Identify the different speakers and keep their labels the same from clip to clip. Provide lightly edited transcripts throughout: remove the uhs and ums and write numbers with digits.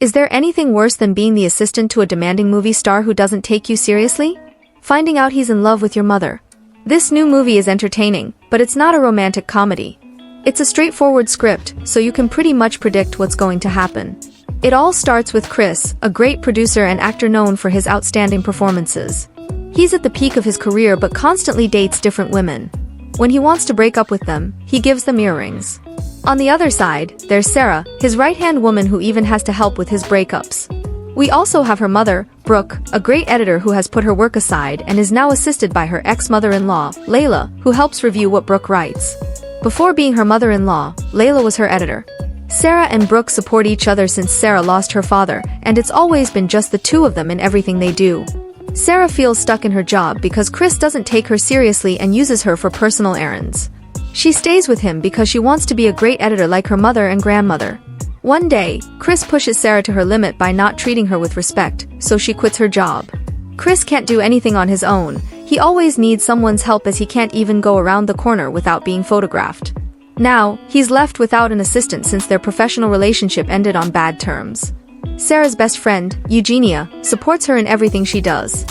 Speaker 1: Is there anything worse than being the assistant to a demanding movie star who doesn't take you seriously? Finding out he's in love with your mother. This new movie is entertaining, but it's not a romantic comedy. It's a straightforward script, so you can pretty much predict what's going to happen. It all starts with Chris, a great producer and actor known for his outstanding performances. He's at the peak of his career but constantly dates different women. When he wants to break up with them, he gives them earrings. On the other side, there's Sarah, his right-hand woman who even has to help with his breakups. We also have her mother, Brooke, a great editor who has put her work aside and is now assisted by her ex-mother-in-law, Layla, who helps review what Brooke writes. Before being her mother-in-law, Layla was her editor. Sarah and Brooke support each other since Sarah lost her father, and it's always been just the two of them in everything they do. Sarah feels stuck in her job because Chris doesn't take her seriously and uses her for personal errands. She stays with him because she wants to be a great editor like her mother and grandmother. One day, Chris pushes Sarah to her limit by not treating her with respect, so she quits her job. Chris can't do anything on his own. He always needs someone's help as he can't even go around the corner without being photographed. Now, he's left without an assistant since their professional relationship ended on bad terms. Sarah's best friend, Eugenia, supports her in everything she does.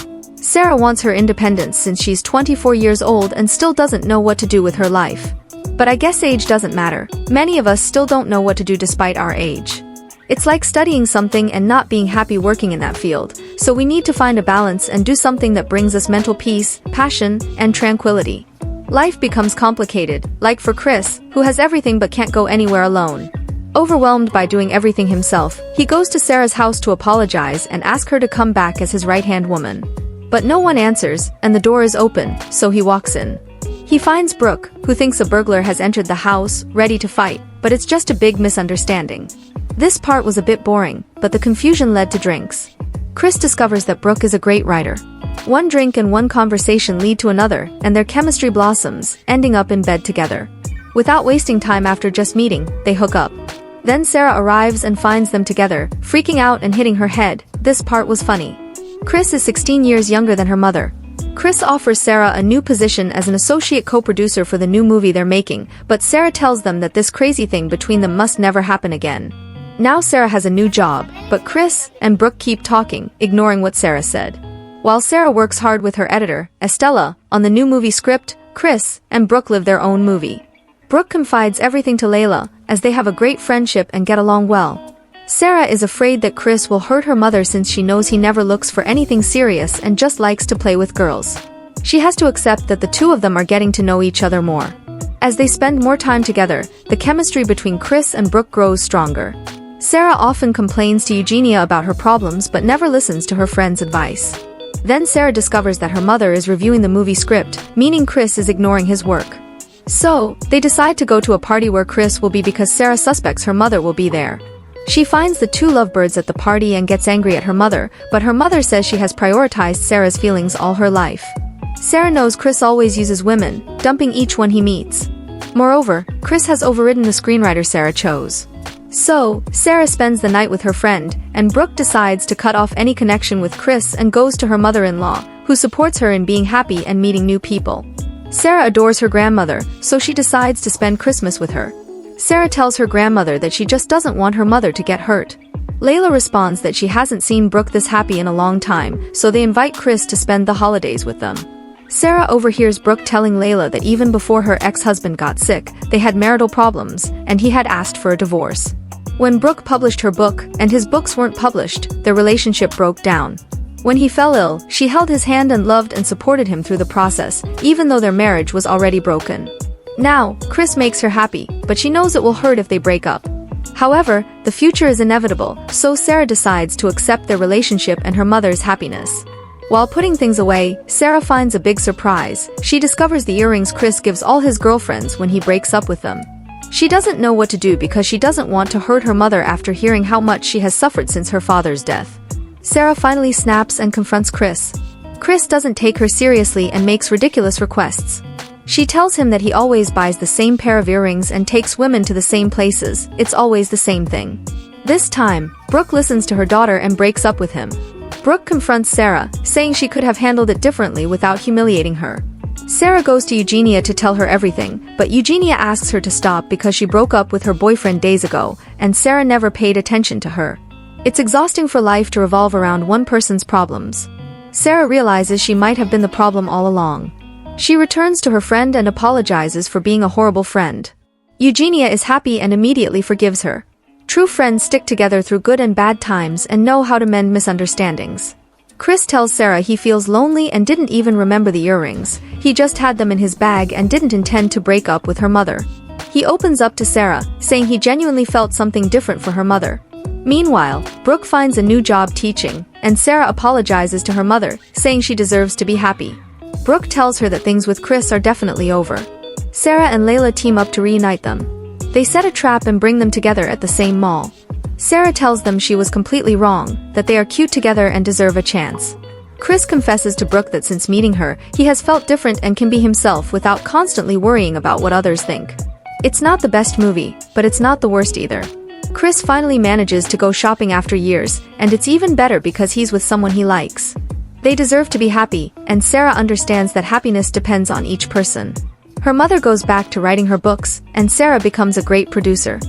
Speaker 1: Sarah wants her independence since she's 24 years old and still doesn't know what to do with her life. But I guess age doesn't matter. Many of us still don't know what to do despite our age. It's like studying something and not being happy working in that field, so we need to find a balance and do something that brings us mental peace, passion, and tranquility. Life becomes complicated, like for Chris, who has everything but can't go anywhere alone. Overwhelmed by doing everything himself, he goes to Sarah's house to apologize and ask her to come back as his right-hand woman. But no one answers, and the door is open, so he walks in. He finds Brooke, who thinks a burglar has entered the house, ready to fight, but it's just a big misunderstanding. This part was a bit boring, but the confusion led to drinks. Chris discovers that Brooke is a great writer. One drink and one conversation lead to another, and their chemistry blossoms, ending up in bed together. Without wasting time after just meeting, they hook up. Then Sarah arrives and finds them together, freaking out and hitting her head. This part was funny. Chris is 16 years younger than her mother. Chris offers Sarah a new position as an associate co-producer for the new movie they're making, but Sarah tells them that this crazy thing between them must never happen again. Now Sarah has a new job, but Chris and Brooke keep talking, ignoring what Sarah said. While Sarah works hard with her editor, Estella, on the new movie script, Chris and Brooke live their own movie. Brooke confides everything to Layla, as they have a great friendship and get along well. Sarah is afraid that Chris will hurt her mother since she knows he never looks for anything serious and just likes to play with girls. She has to accept that the two of them are getting to know each other more. As they spend more time together, the chemistry between Chris and Brooke grows stronger. Sarah often complains to Eugenia about her problems but never listens to her friend's advice. Then Sarah discovers that her mother is reviewing the movie script, meaning Chris is ignoring his work. So, they decide to go to a party where Chris will be because Sarah suspects her mother will be there. She finds the two lovebirds at the party and gets angry at her mother, but her mother says she has prioritized Sarah's feelings all her life. Sarah knows Chris always uses women, dumping each one he meets. Moreover, Chris has overridden the screenwriter Sarah chose. So, Sarah spends the night with her friend, and Brooke decides to cut off any connection with Chris and goes to her mother-in-law, who supports her in being happy and meeting new people. Sarah adores her grandmother, so she decides to spend Christmas with her. Sarah tells her grandmother that she just doesn't want her mother to get hurt. Layla responds that she hasn't seen Brooke this happy in a long time, so they invite Chris to spend the holidays with them. Sarah overhears Brooke telling Layla that even before her ex-husband got sick, they had marital problems, and he had asked for a divorce. When Brooke published her book, and his books weren't published, their relationship broke down. When he fell ill, she held his hand and loved and supported him through the process, even though their marriage was already broken. Now, Chris makes her happy, but she knows it will hurt if they break up. However, the future is inevitable, so Sarah decides to accept their relationship and her mother's happiness. While putting things away, Sarah finds a big surprise. She discovers the earrings Chris gives all his girlfriends when he breaks up with them. She doesn't know what to do because she doesn't want to hurt her mother after hearing how much she has suffered since her father's death. Sarah finally snaps and confronts Chris. Chris doesn't take her seriously and makes ridiculous requests. She tells him that he always buys the same pair of earrings and takes women to the same places. It's always the same thing. This time, Brooke listens to her daughter and breaks up with him. Brooke confronts Sarah, saying she could have handled it differently without humiliating her. Sarah goes to Eugenia to tell her everything, but Eugenia asks her to stop because she broke up with her boyfriend days ago, and Sarah never paid attention to her. It's exhausting for life to revolve around one person's problems. Sarah realizes she might have been the problem all along. She returns to her friend and apologizes for being a horrible friend. Eugenia is happy and immediately forgives her. True friends stick together through good and bad times and know how to mend misunderstandings. Chris tells Sarah he feels lonely and didn't even remember the earrings. He just had them in his bag and didn't intend to break up with her mother. He opens up to Sarah, saying he genuinely felt something different for her mother. Meanwhile, Brooke finds a new job teaching, and Sarah apologizes to her mother, saying she deserves to be happy. Brooke tells her that things with Chris are definitely over. Sarah and Layla team up to reunite them. They set a trap and bring them together at the same mall. Sarah tells them she was completely wrong, that they are cute together and deserve a chance. Chris confesses to Brooke that since meeting her, he has felt different and can be himself without constantly worrying about what others think. It's not the best movie, but it's not the worst either. Chris finally manages to go shopping after years, and it's even better because he's with someone he likes. They deserve to be happy, and Sarah understands that happiness depends on each person. Her mother goes back to writing her books, and Sarah becomes a great producer.